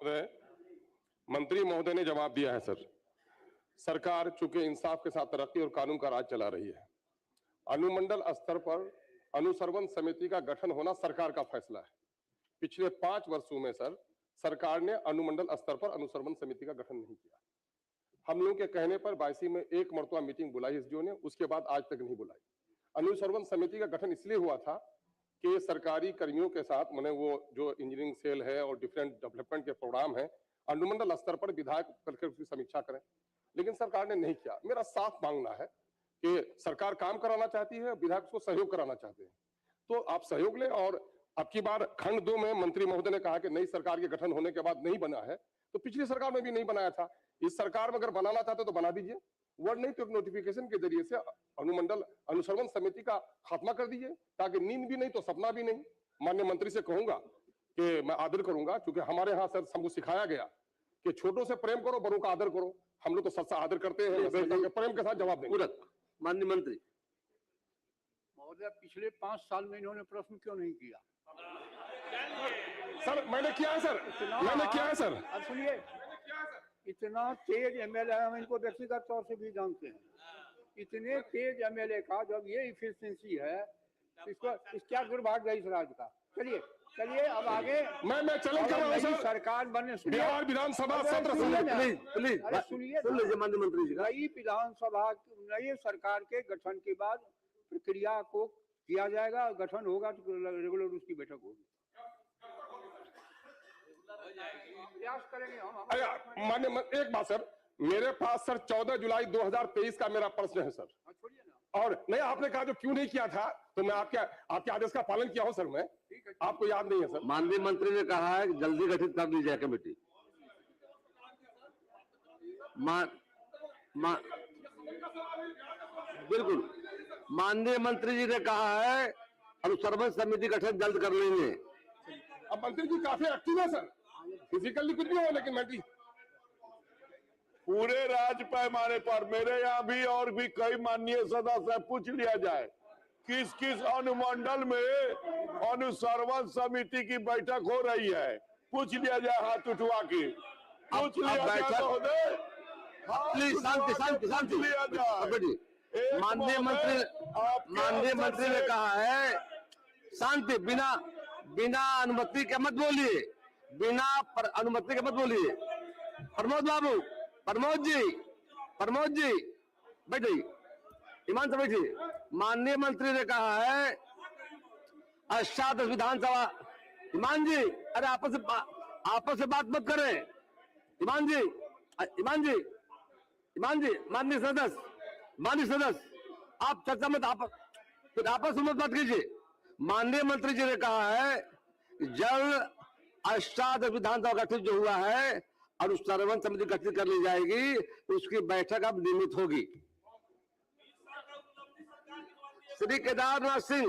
मंत्री महोदय ने जवाब दिया है सर। सरकार चूंकि इंसाफ के साथ तरक्की और कानून का राज चला रही है, अनुमंडल स्तर पर अनुश्रवण समिति का गठन होना सरकार का फैसला है। पिछले 5 वर्षों में सर सरकार ने अनुमंडल स्तर पर अनुश्रवण समिति का गठन नहीं किया। हम लोगों के कहने पर 22 में एक मरतबा मीटिंग बुलाई एसडीओ ने, उसके बाद आज तक नहीं बुलाई। अनुश्रवण समिति का गठन इसलिए हुआ था कि सरकारी कर्मियों के साथ मैंने वो जो इंजीनियरिंग सेल है और डिफरेंट डेवलपमेंट के प्रोग्राम है, अनुमंडल स्तर पर विधायक करके उसकी समीक्षा करें, लेकिन सरकार ने नहीं किया। मेरा साफ मांगना है कि सरकार काम कराना चाहती है, विधायक उसको सहयोग कराना चाहते हैं, तो आप सहयोग लें। और अब की बार खंड 2 में मंत्री महोदय ने कहा कि नई सरकार के गठन होने के बाद नहीं बना है, तो पिछली सरकार में भी नहीं बनाया था। इस सरकार में अगर बनाना चाहते तो बना दीजिए, वर्ड नहीं तो एक नोटिफिकेशन के जरिए से अनुमंडल अनुश्रवण समिति का खात्मा कर दीजिए, ताकि नींद भी नहीं तो सपना भी नहीं। माननीय मंत्री से कहूंगा कि मैं आदर करूंगा, क्योंकि हमारे यहाँ सर हमको सिखाया गया कि छोटों से प्रेम करो, बड़ों का आदर करो। हम लोग तो सच्चा आदर करते हैं, प्रेम के साथ जवाब देंगे। माननीय मंत्री महोदय, पिछले 5 साल में इन्होंने प्रश्न क्यों नहीं किया? सर मैंने किया है सर, मैंने किया है सर। अब सुनिए, इतना तेज एमएलए, हम इनको व्यक्तिगत तौर से भी जानते हैं, इतने तेज एमएलए का जब ये इफिशिएंसी है, इसको क्या दुर्भाग्य है इस राज्य का। चलिए चलिए अब आगे मैं चैलेंज कर रहा हूं सर, सरकार बनने बिहार विधानसभा सत्र प्लीज सुनिए सुन लीजिए माननीय मंत्री जी। नई विधानसभा नई सरकार के गठन के बाद प्रक्रिया को किया जाएगा, गठन होगा तो रेगुलर उसकी बैठक होगी। प्रयास करेंगे हम। माननीय एक बात सर, मेरे पास सर 14 जुलाई 2023 का मेरा प्रश्न है सर। छोड़िए ना। और नहीं, आपने कहा जो क्यों नहीं किया था, तो मैं आपके आदेश का पालन किया हूं सर। मैं आपको याद नहीं है सर? माननीय मंत्री ने कहा है कि जल्दी गठित कर दी जाए कमेटी। बिल्कुल, माननीय मंत्री जी ने कहा है अनुश्रवण समिति गठन जल्द कर लेंगे। अब मंत्री जी काफी एक्टिव है सर, फिजिकली कुछ भी हो, लेकिन मंत्री पूरे राज्य पैमाने पर मेरे यहाँ भी और भी कई माननीय सदस्य, पूछ लिया जाए किस किस अनुमंडल में अनुश्रवण समिति की बैठक हो रही है, पूछ लिया जाए हाथ उठवा के, पूछ लिया जाए। प्लीज शांति शांति शांति लिया जाए। माननीय मंत्री ने कहा है शांति, बिना अनुमति के मत बोलिए, बिना अनुमति के मत बोलिए। प्रमोद बाबू, प्रमोद जी बैठिए, ईमान से बैठिए। माननीय मंत्री ने कहा है अष्टादश विधानसभा। ईमान जी, अरे आपस से बात मत करें। ईमान जी, माननीय सदस्य आप चर्चा मत, आपस में मत कीजिए। माननीय मंत्री जी ने कहा है जल्द अष्टादश विधानसभा गठित जो हुआ है अनुश्रवण समिति गठित कर ली जाएगी, उसकी बैठक अब नियमित होगी। श्री केदारनाथ सिंह